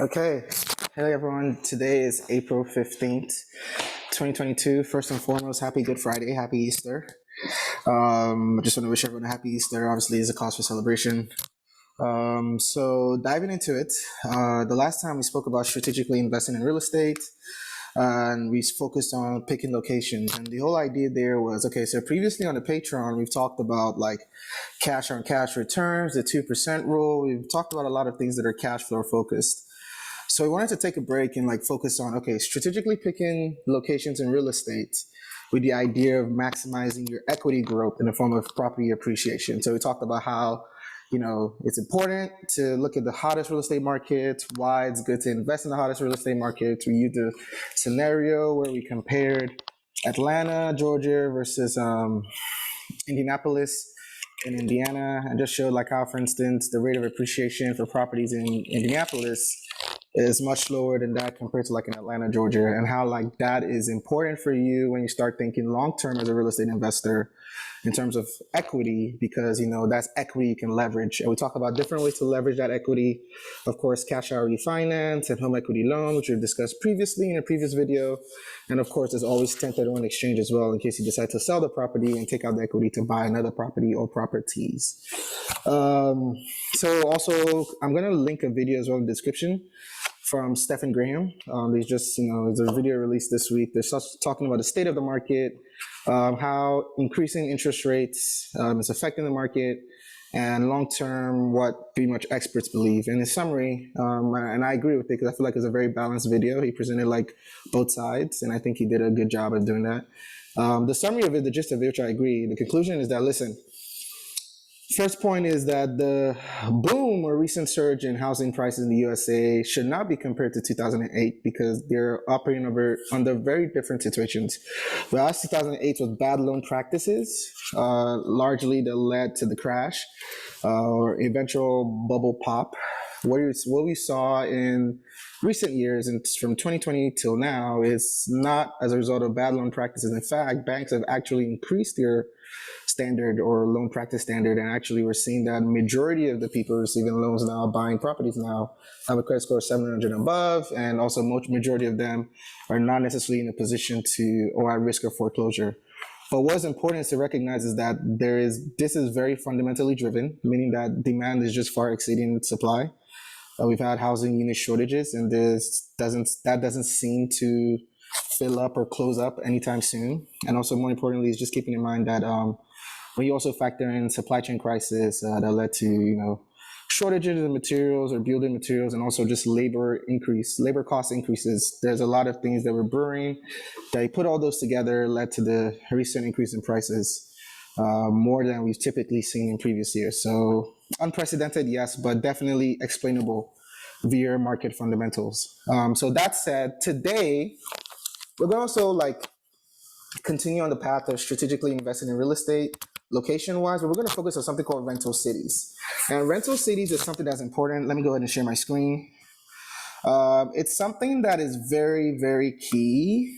Okay. Hey everyone. Today is April 15th, 2022. First and foremost, happy Good Friday, happy Easter. I just want to wish everyone a happy Easter. Obviously, it's a cause for celebration. So diving into it, the last time we spoke about strategically investing in real estate, and we focused on picking locations. And the whole idea there was, okay, so previously on the Patreon, we've talked about like cash on cash returns, the 2% rule. We've talked about a lot of things that are cash flow focused. So we wanted to take a break and like focus on, okay, strategically picking locations in real estate with the idea of maximizing your equity growth in the form of property appreciation. So we talked about how, it's important to look at the hottest real estate markets, why it's good to invest in the hottest real estate markets. We used a scenario where we compared Atlanta, Georgia versus Indianapolis in Indiana, and just showed like how, for instance, the rate of appreciation for properties in Indianapolis is much lower than that compared to like in Atlanta, Georgia, and how like that is important for you when you start thinking long term as a real estate investor in terms of equity, because that's equity you can leverage. And we talk about different ways to leverage that equity. Of course, cash out refinance and home equity loan, which we've discussed previously in a previous video. And of course, there's always 1031 exchange as well in case you decide to sell the property and take out the equity to buy another property or properties. So also, I'm going to link a video as well in the description from Stephen Graham. There's just, there's a video released this week. They're talking about the state of the market, how increasing interest rates is affecting the market, and long-term, what pretty much experts believe. And in summary, and I agree with it because I feel like it's a very balanced video. He presented like both sides, and I think he did a good job of doing that. The summary of it, the gist of it, which I agree, the conclusion is that, listen, first point is that the boom or recent surge in housing prices in the USA should not be compared to 2008 because they're operating under very different situations. Whereas 2008 was bad loan practices, largely that led to the crash or eventual bubble pop. What we saw in recent years, and from 2020 till now, is not as a result of bad loan practices. In fact, banks have actually increased their standard or loan practice standard, and actually we're seeing that majority of the people receiving loans now, buying properties now, have a credit score of 700 and above, and also majority of them are not necessarily in a position to or at risk of foreclosure. But what's important is to recognize is that this is very fundamentally driven, meaning that demand is just far exceeding supply. We've had housing unit shortages, and that doesn't seem to fill up or close up anytime soon. And also, more importantly, is just keeping in mind that when you also factor in supply chain crisis that led to shortages of materials or building materials, and also just labor cost increases. There's a lot of things that were brewing. They put all those together, led to the recent increase in prices, more than we've typically seen in previous years. So unprecedented, yes, but definitely explainable via market fundamentals. So that said, today we're going to also continue on the path of strategically investing in real estate location-wise, but we're going to focus on something called rental cities. And rental cities is something that's important. Let me go ahead and share my screen. It's something that is very, very key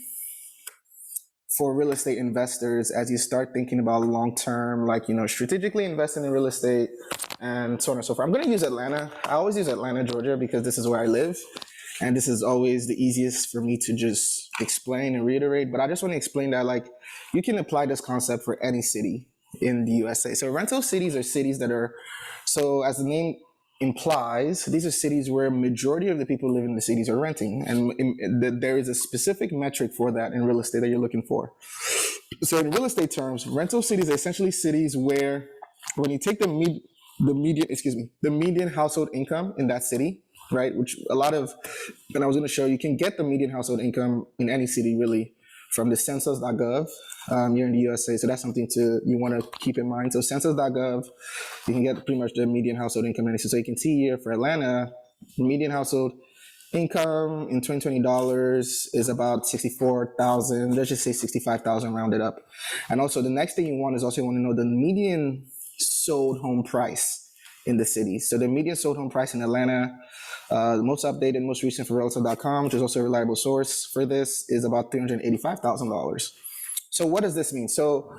for real estate investors as you start thinking about long-term, strategically investing in real estate and so on and so forth. I'm going to use Atlanta. I always use Atlanta, Georgia, because this is where I live. And this is always the easiest for me to just explain and reiterate. But I just want to explain that you can apply this concept for any city in the USA. So rental cities are cities that are, so as the name implies, these are cities where majority of the people living in the cities are renting. And there is a specific metric for that in real estate that you're looking for. So in real estate terms, rental cities are essentially cities where when you take the median household income in that city, right, which and I was going to show you can get the median household income in any city really from the census.gov here in the USA. So that's something you want to keep in mind. So census.gov, you can get pretty much the median household income in any city. So you can see here for Atlanta, the median household income in 2020 dollars is about 64,000. Let's just say 65,000 rounded up. And also the next thing you want to know the median sold home price in the city. So the median sold home price in Atlanta, the most updated, most recent for Realtor.com, which is also a reliable source for this, is about $385,000. So what does this mean? So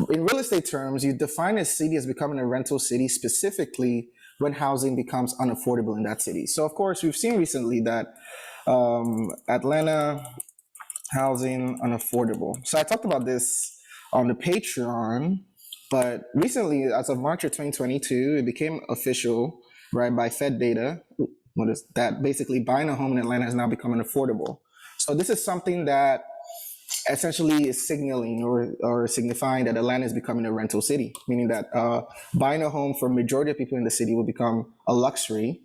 in real estate terms, you define a city as becoming a rental city specifically when housing becomes unaffordable in that city. So of course, we've seen recently that Atlanta housing unaffordable. So I talked about this on the Patreon, but recently, as of March of 2022, it became official, right, by Fed data. What is that? Basically, buying a home in Atlanta is now becoming affordable. So this is something that essentially is signaling or signifying that Atlanta is becoming a rental city, meaning that buying a home for majority of people in the city will become a luxury.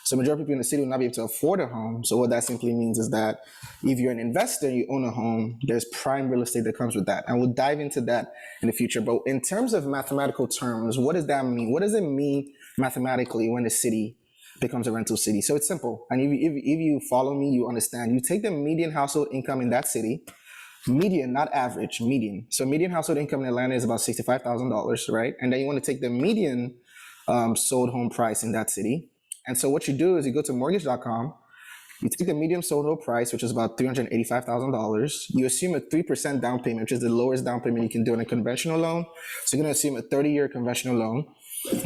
So majority of people in the city will not be able to afford a home. So what that simply means is that if you're an investor and you own a home, there's prime real estate that comes with that. And we'll dive into that in the future. But in terms of mathematical terms, what does that mean? What does it mean mathematically when a city becomes a rental city? So it's simple. And if you follow me, you understand. You take the median household income in that city, median, not average, median. So median household income in Atlanta is about $65,000, right? And then you want to take the median sold home price in that city. And so what you do is you go to mortgage.com, you take the median sold home price, which is about $385,000. You assume a 3% down payment, which is the lowest down payment you can do on a conventional loan. So you're going to assume a 30-year conventional loan,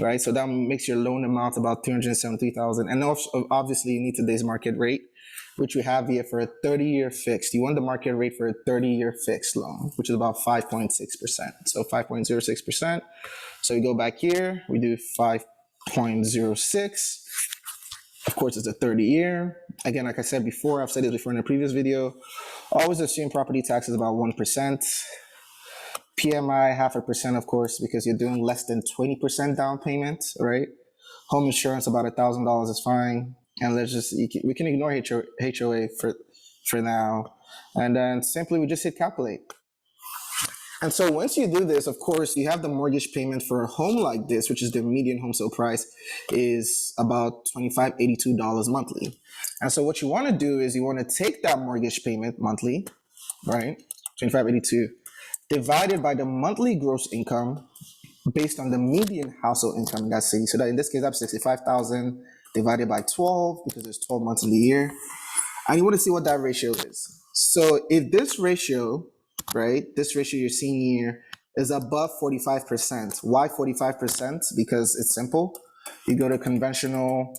right? So that makes your loan amount about $373,000. And obviously you need today's market rate, which we have here for a 30-year fixed. You want the market rate for a 30-year fixed loan, which is about 5.6%. So 5.06%. So we go back here, we do 5.06. Of course, it's a 30-year. Again, like I said before, I've said this before in a previous video, always assume property tax is about 1%. PMI, 0.5%, of course, because you're doing less than 20% down payment, right? Home insurance, about $1,000 is fine. And we can ignore HOA for now. And then simply we just hit calculate. And so once you do this, of course, you have the mortgage payment for a home like this, which is the median home sale price, is about $2,582 monthly. And so what you want to do is you want to take that mortgage payment monthly, right? $2,582 divided by the monthly gross income based on the median household income in that city. So that in this case, I have 65,000 divided by 12 because there's 12 months in the year. And you want to see what that ratio is. So if this ratio, right, this ratio you're seeing here is above 45%. Why 45%? Because it's simple. You go to conventional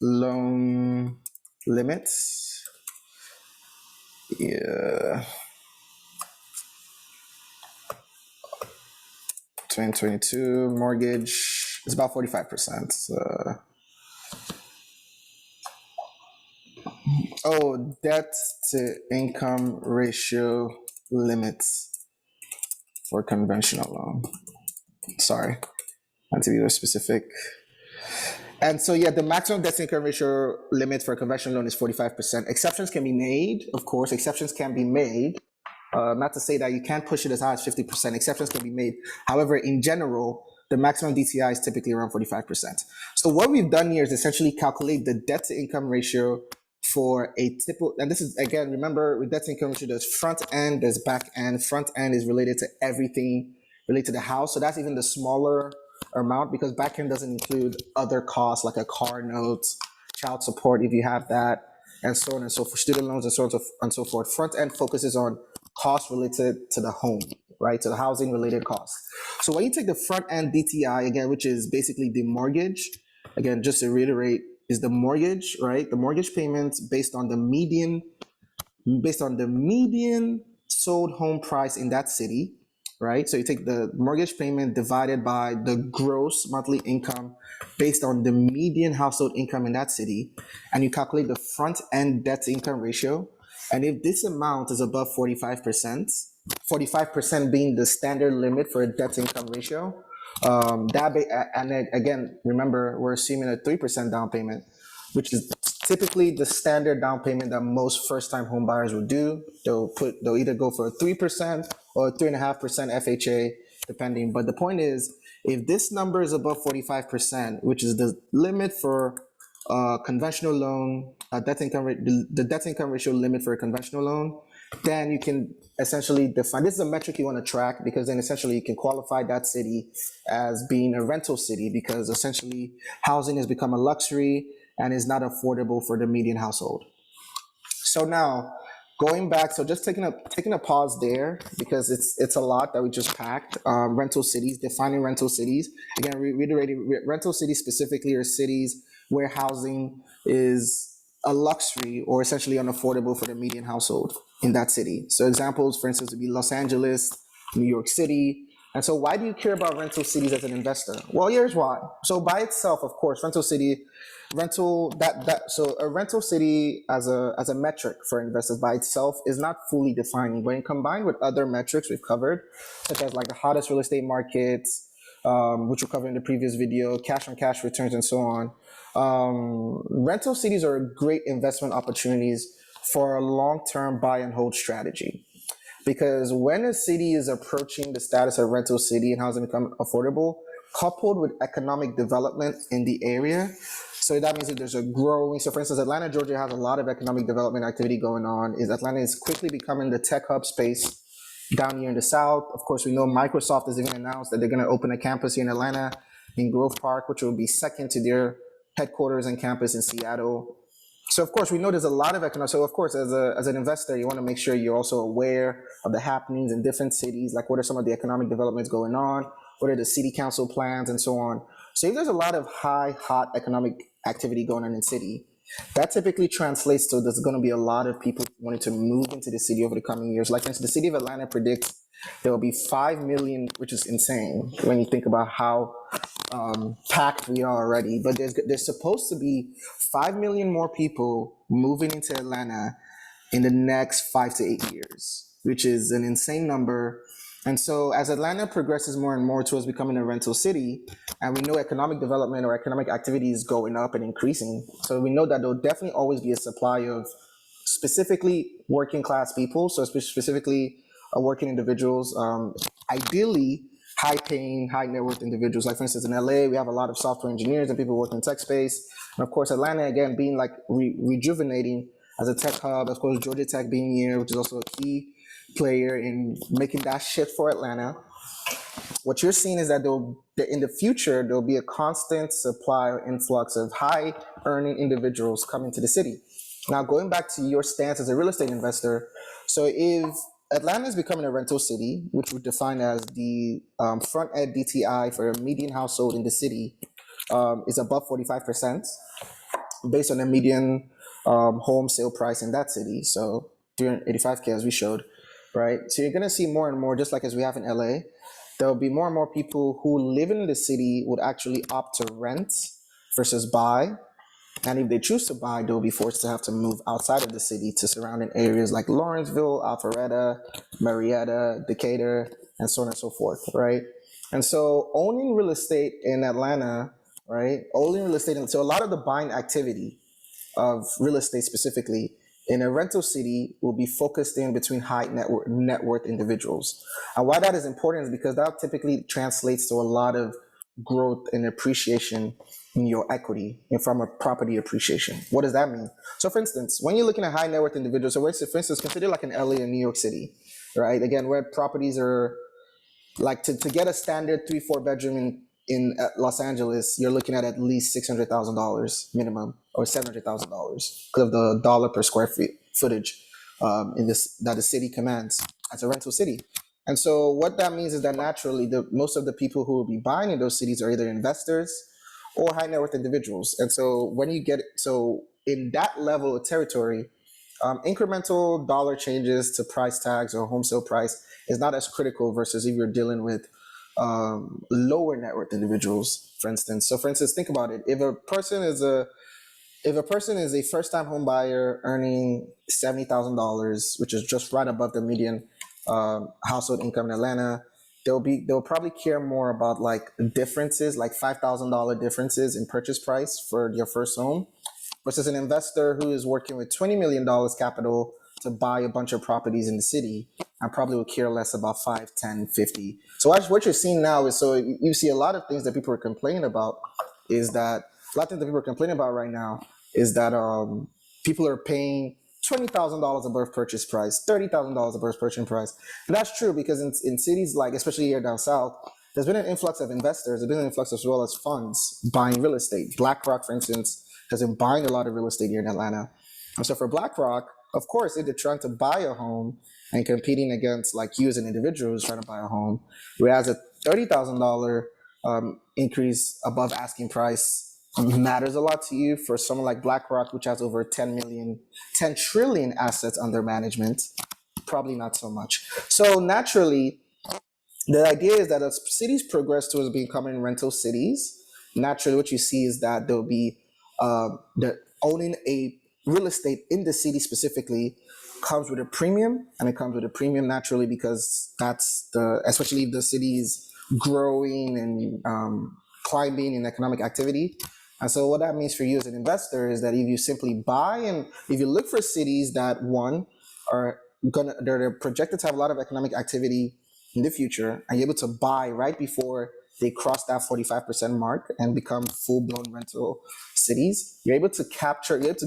loan limits. Yeah. 2022 mortgage is about 45%. Debt to income ratio limits for conventional loan. Sorry, I had to be more specific. And so, yeah, the maximum debt to income ratio limit for a conventional loan is 45%. Exceptions can be made, of course, exceptions can be made. Not to say that you can't push it as high as 50%. Exceptions can be made. However, in general, the maximum DTI is typically around 45%. So what we've done here is essentially calculate the debt to income ratio for a typical, and this is, again, remember with debt to income ratio, there's front end, there's back end. Front end is related to everything related to the house. So that's even the smaller amount because back end doesn't include other costs like a car note, child support if you have that, and so on and so forth, student loans and so on and so forth. Front end focuses on costs related to the home, right? To the housing related costs. So when you take the front end DTI, again, which is basically the mortgage, again, just to reiterate, is the mortgage, right? The mortgage payments based on the median sold home price in that city, right? So you take the mortgage payment divided by the gross monthly income based on the median household income in that city, and you calculate the front end debt to income ratio. And if this amount is above 45%, 45% being the standard limit for a debt to income ratio, and again, remember, we're assuming a 3% down payment, which is typically the standard down payment that most first-time home buyers will do. They'll either go for a 3% or a 3.5% FHA, depending. But the point is, if this number is above 45%, which is the limit for conventional loan, the debt to income ratio limit for a conventional loan, then you can essentially define, this is a metric you want to track, because then essentially you can qualify that city as being a rental city, because essentially housing has become a luxury and is not affordable for the median household. So now, going back, so just taking a pause there because it's a lot that we just packed. Rental cities, defining rental cities. Again, reiterating, rental cities specifically are cities where housing is a luxury or essentially unaffordable for the median household in that city. So examples, for instance, would be Los Angeles, New York City. And so why do you care about rental cities as an investor? Well, here's why. So by itself, of course, so a rental city as a metric for investors by itself is not fully defining. When combined with other metrics we've covered, such as like the hottest real estate markets, which we covered in the previous video, cash on cash returns, and so on. Rental cities are great investment opportunities for a long-term buy and hold strategy. Because when a city is approaching the status of rental city and housing become affordable, coupled with economic development in the area, so that means that there's a growing, so for instance, Atlanta, Georgia has a lot of economic development activity going on. Atlanta is quickly becoming the tech hub space down here in the South. Of course, we know Microsoft has even announced that they're going to open a campus here in Atlanta in Grove Park, which will be second to their headquarters and campus in Seattle. So of course, we know there's a lot of economic. So of course, as an investor, you want to make sure you're also aware of the happenings in different cities. Like, what are some of the economic developments going on? What are the city council plans and so on? So if there's a lot of hot economic activity going on in city, that typically translates to there's going to be a lot of people wanting to move into the city over the coming years. Like, for instance, the city of Atlanta predicts there will be 5 million, which is insane when you think about how packed we are already. But there's supposed to be 5 million more people moving into Atlanta in the next 5 to 8 years, which is an insane number. And so as Atlanta progresses more and more towards becoming a rental city, and we know economic development or economic activity is going up and increasing, so we know that there'll definitely always be a supply of specifically working class people, so specifically working individuals, ideally high paying, high net worth individuals. Like, for instance, in LA, we have a lot of software engineers and people working in tech space. And of course, Atlanta, again, being like rejuvenating as a tech hub. Of course, Georgia Tech being here, which is also a key player in making that shift for Atlanta. What you're seeing is that in the future, there'll be a constant supply or influx of high earning individuals coming to the city. Now, going back to your stance as a real estate investor, so if Atlanta is becoming a rental city, which we define as the front end DTI for a median household in the city is above 45%, based on the median home sale price in that city. So 385K, as we showed, right? So you're going to see more and more, just like as we have in LA, there'll be more and more people who live in the city would actually opt to rent versus buy. And if they choose to buy, they'll be forced to have to move outside of the city to surrounding areas like Lawrenceville, Alpharetta, Marietta, Decatur, and so on and so forth, right? And so owning real estate in Atlanta, right? Owning real estate, so a lot of the buying activity of real estate specifically in a rental city will be focused in between high net worth individuals. And why that is important is because that typically translates to a lot of growth and appreciation in your equity and from a property appreciation. What does that mean? So for instance, when you're looking at high net worth individuals, so for instance, consider like in LA and New York City, right? Again, where properties are like to get a standard 3-4 bedroom in Los Angeles, you're looking at least $600,000 minimum or $700,000 because of the dollar per square footage in this that the city commands as a rental city. And so what that means is that naturally, most of the people who will be buying in those cities are either investors or high net worth individuals. And so when you get in that level of territory, incremental dollar changes to price tags or home sale price is not as critical versus if you're dealing with lower net worth individuals, for instance. So for instance, think about it. If a person is a first-time home buyer earning $70,000, which is just right above the median household income in Atlanta, they'll probably care more about like differences, like $5,000 differences in purchase price for your first home, versus an investor who is working with $20 million capital to buy a bunch of properties in the city and probably will care less about 5, 10, 50. So what you're seeing now is, so you see a lot of things that people are complaining about right now is that people are paying $20,000 above purchase price, $30,000 above purchase price. And that's true because in cities like, especially here down south, there's been an influx of investors, there's been an influx as well as funds buying real estate. BlackRock, for instance, has been buying a lot of real estate here in Atlanta. And so for BlackRock, Of course, if they're trying to buy a home and competing against like you as an individual who's trying to buy a home, whereas a $30,000 increase above asking price matters a lot to you. For someone like BlackRock, which has over 10 trillion assets under management, probably not so much. So naturally, the idea is that as cities progress towards becoming rental cities, naturally what you see is that there'll be the owning a real estate in the city specifically comes with a premium, and it comes with a premium naturally because that's the, especially if the city is growing and climbing in economic activity. And so what that means for you as an investor is that if you simply buy and if you look for cities that one are they're projected to have a lot of economic activity in the future, and you're able to buy right before they cross that 45% mark and become full-blown rental cities, you're able to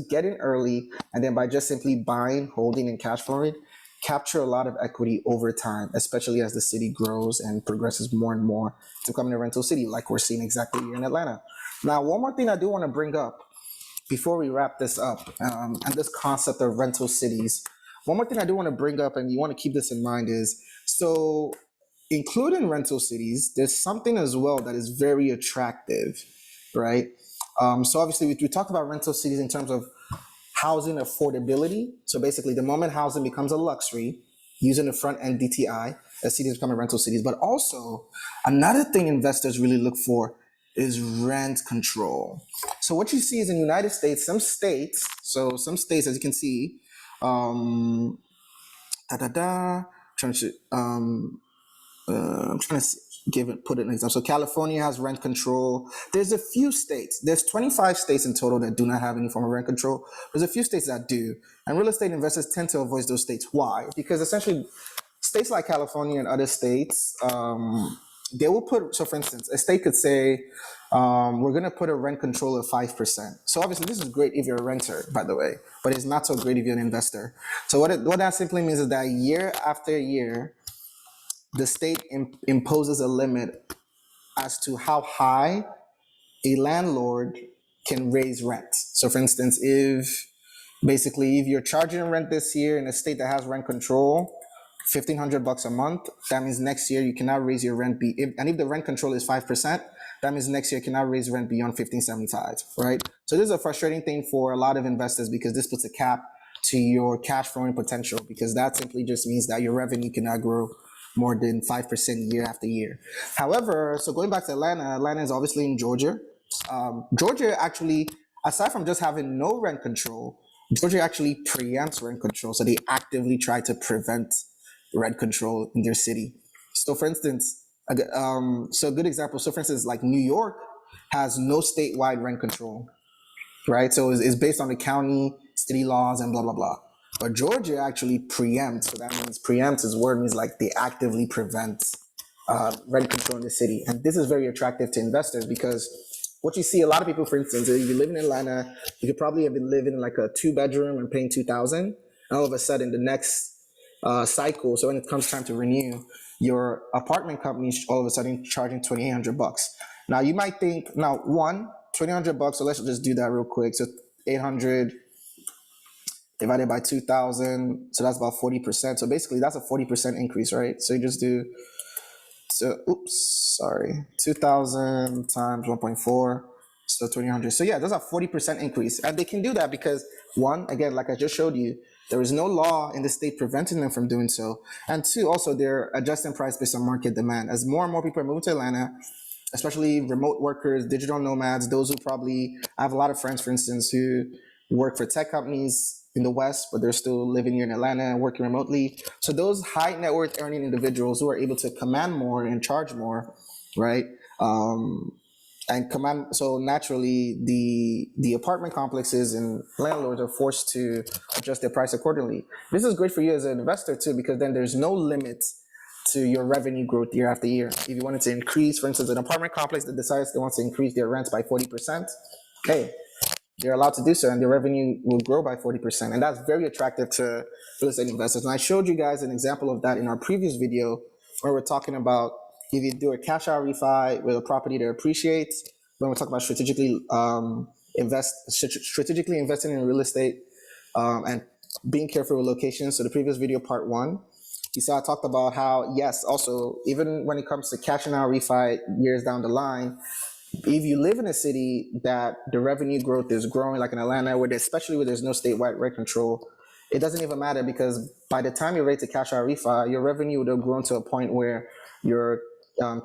get in early, and then by just simply buying, holding, and cash flowing, capture a lot of equity over time, especially as the city grows and progresses more and more to becoming a rental city, like we're seeing exactly here in Atlanta. Now, one more thing I do want to bring up before we wrap this up, and this concept of rental cities, one more thing I do want to bring up, and you want to keep this in mind, is so including rental cities, there's something as well that is very attractive, right? So obviously, we talked about rental cities in terms of housing affordability. So basically, the moment housing becomes a luxury, using the front end DTI, as cities become rental cities. But also, another thing investors really look for is rent control. So what you see is in the United States, some states, as you can see, trying to I'm trying to put an example. So California has rent control. There's a few states. There's 25 states in total that do not have any form of rent control. There's a few states that do, and real estate investors tend to avoid those states. Why? Because essentially, states like California and other states, they will put. So, for instance, a state could say, "We're going to put a rent control of 5%." So, obviously, this is great if you're a renter, by the way, but it's not so great if you're an investor. So, what that simply means is that year after year, the state imposes a limit as to how high a landlord can raise rent. So, for instance, if you're charging rent this year in a state that has rent control, $1,500 a month, that means next year you cannot raise your rent. And if the rent control is 5%, that means next year you cannot raise rent beyond 1,575, right? So this is a frustrating thing for a lot of investors because this puts a cap to your cash flowing potential, because that simply just means that your revenue cannot grow more than 5% year after year. However, so going back to Atlanta is obviously in Georgia. Georgia actually, aside from just having no rent control, Georgia actually preempts rent control. So they actively try to prevent rent control in their city. So for instance, so a good example, so for instance, like New York has no statewide rent control, right? So it's based on the county, city laws, and blah, blah, blah. But Georgia actually preempts. So that means preempts is word means like they actively prevent rent control in the city. And this is very attractive to investors because what you see, a lot of people, for instance, if you live in Atlanta, you could probably have been living in like a 2-bedroom and paying $2,000. And all of a sudden, the next cycle, so when it comes time to renew, your apartment company is all of a sudden charging $2,800. Now you might think, now one, $2,800. So let's just do that real quick. So 800 divided by 2,000, so that's about 40%. So basically, that's a 40% increase, right? So you just do. So, 2,000 times 1.4, so 2,800. So yeah, that's a 40% increase. And they can do that because one, again, like I just showed you, there is no law in the state preventing them from doing so. And two, also they're adjusting price based on market demand. As more and more people are moving to Atlanta, especially remote workers, digital nomads, those who probably, I have a lot of friends, for instance, who work for tech companies in the West, but they're still living here in Atlanta and working remotely. So those high net worth earning individuals who are able to command more and charge more, right? So naturally the apartment complexes and landlords are forced to adjust their price accordingly. This is great for you as an investor too, because then there's no limit to your revenue growth year after year. If you wanted to increase, for instance, an apartment complex that decides they want to increase their rents by 40%, hey, they're allowed to do so, and their revenue will grow by 40%. And that's very attractive to real estate investors. And I showed you guys an example of that in our previous video where we're talking about if you do a cash out refi with a property that appreciates, when we talk about strategically investing in real estate, and being careful with locations. So the previous video, part one, you saw I talked about how, yes, also, even when it comes to cashing out refi years down the line, if you live in a city that the revenue growth is growing, like in Atlanta, especially where there's no statewide rent control, it doesn't even matter, because by the time you're ready to cash out refi, your revenue would have grown to a point where your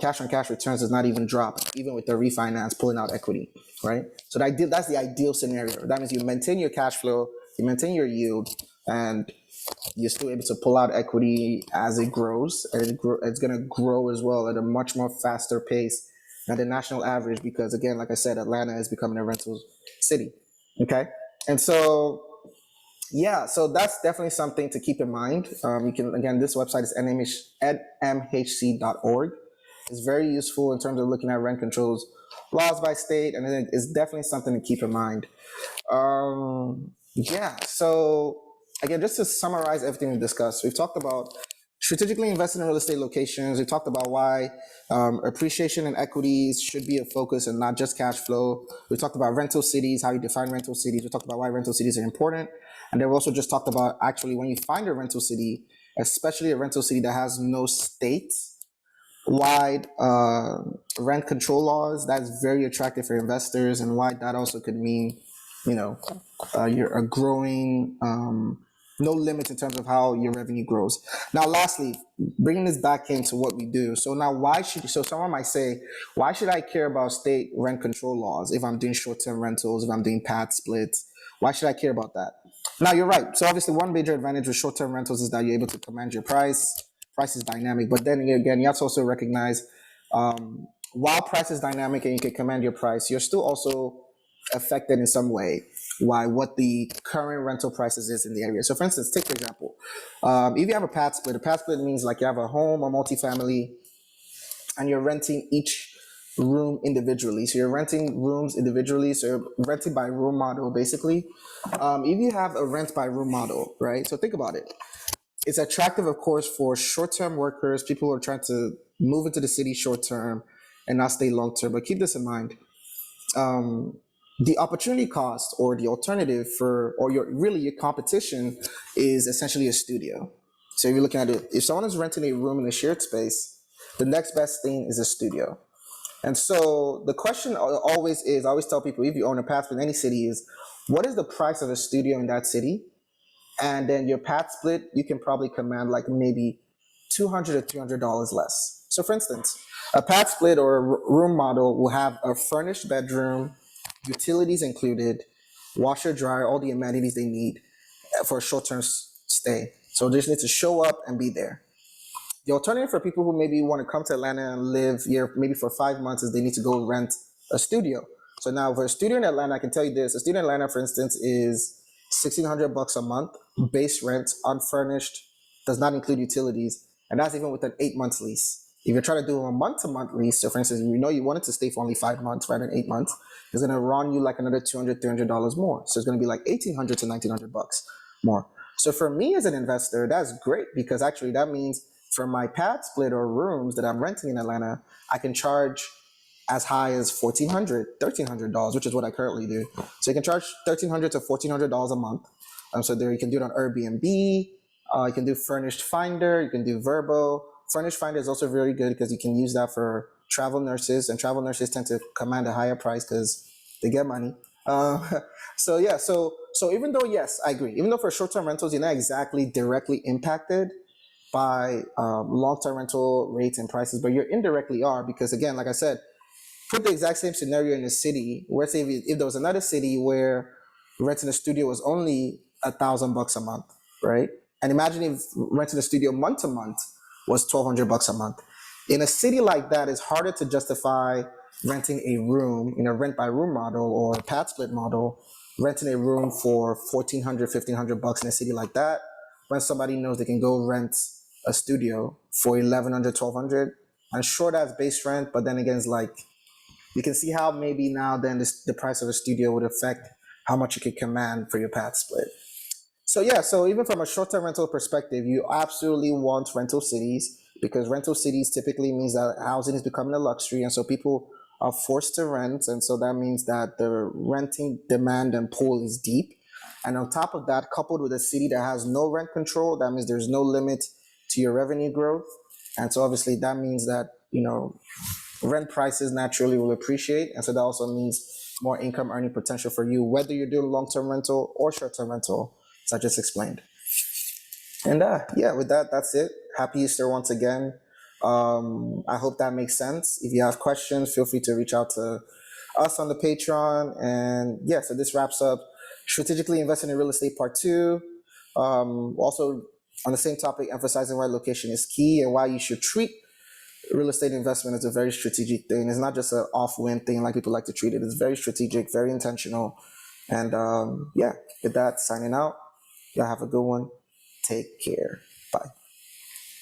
cash on cash returns does not even drop, even with the refinance pulling out equity, right? So that's the ideal scenario. That means you maintain your cash flow, you maintain your yield, and you're still able to pull out equity as it grows, and it's going to grow as well at a much more faster pace than the national average, because again, like I said, Atlanta is becoming a rental city. Okay, and so yeah, so that's definitely something to keep in mind. You can, again, this website is nmhc.org. It's very useful in terms of looking at rent controls laws by state, and it's definitely something to keep in mind. Yeah, so again, just to summarize everything we discussed, we've talked about strategically investing in real estate locations. We talked about why appreciation and equities should be a focus and not just cash flow. We talked about rental cities, how you define rental cities. We talked about why rental cities are important. And then we also just talked about actually when you find a rental city, especially a rental city that has no state wide rent control laws, that's very attractive for investors, and why that also could mean, you're a growing, no limits in terms of how your revenue grows. Now, lastly, bringing this back into what we do. So now so someone might say, why should I care about state rent control laws if I'm doing short-term rentals, if I'm doing pad splits? Why should I care about that? Now, you're right. So obviously one major advantage with short-term rentals is that you're able to command your price. Price is dynamic, but then again, you have to also recognize, while price is dynamic and you can command your price, you're still also affected in some way by what the current rental prices is in the area. So for instance, take for example, if you have a pad split means like you have a home or multifamily and you're renting each room individually. So you're renting rooms individually. So you're renting by room model, basically. If you have a rent by room model, right? So think about it. It's attractive, of course, for short-term workers, people who are trying to move into the city short-term and not stay long-term. But keep this in mind. The opportunity cost or the alternative or your competition is essentially a studio. So if you're looking at it, if someone is renting a room in a shared space, the next best thing is a studio. And so the question always is, I always tell people, if you own a pad split in any city, is what is the price of a studio in that city? And then your pad split, you can probably command like maybe $200 to $300 less. So for instance, a pad split or a room model will have a furnished bedroom, utilities included, washer, dryer, all the amenities they need for a short-term stay. So they just need to show up and be there. The alternative for people who maybe want to come to Atlanta and live here maybe for 5 months is they need to go rent a studio. So now for a studio in Atlanta, I can tell you this: a studio in Atlanta, for instance, is $1,600 a month, base rent, unfurnished, does not include utilities, and that's even with an 8 month lease. If you're trying to do a month-to-month lease, so for instance, you wanted to stay for only 5 months rather than 8 months, it's going to run you like another $200, $300 more. So it's going to be like $1,800 to $1,900 more. So for me as an investor, that's great, because actually that means for my pad split or rooms that I'm renting in Atlanta, I can charge as high as $1,400, $1,300, which is what I currently do. So you can charge $1,300 to $1,400 a month. So there you can do it on Airbnb. You can do Furnished Finder. You can do Verbo. Furnished Finder is also very good because you can use that for travel nurses, and travel nurses tend to command a higher price because they get money. So yeah, so even though, yes, I agree, even though for short-term rentals, you're not exactly directly impacted by long-term rental rates and prices, but you indirectly are, because again, like I said, put the exact same scenario in a city where, say, if there was another city where renting a studio was only $1,000 a month, right? And imagine if renting a studio month to month was $1,200 a month. In a city like that, it's harder to justify renting a room in a rent by room model or a pad split model, renting a room for $1,400, $1,500 in a city like that, when somebody knows they can go rent a studio for $1,100, $1,200. And sure, that's base rent, but then again, it's like, you can see how maybe now then the price of a studio would affect how much you could command for your pad split. So yeah, so even from a short-term rental perspective, you absolutely want rental cities, because rental cities typically means that housing is becoming a luxury, and so people are forced to rent, and so that means that the renting demand and pool is deep. And on top of that, coupled with a city that has no rent control, that means there's no limit to your revenue growth. And so obviously that means that, rent prices naturally will appreciate. And so that also means more income earning potential for you, whether you're doing long-term rental or short-term rental, as I just explained. And yeah, with that, that's it. Happy Easter once again. I hope that makes sense. If you have questions, feel free to reach out to us on the Patreon. And yeah, so this wraps up strategically investing in real estate part 2. Also on the same topic, emphasizing why location is key and why you should treat real estate investment as a very strategic thing. It's not just an off-whim thing like people like to treat it. It's very strategic, very intentional. And yeah, with that, signing out. Y'all have a good one. Take care. Bye.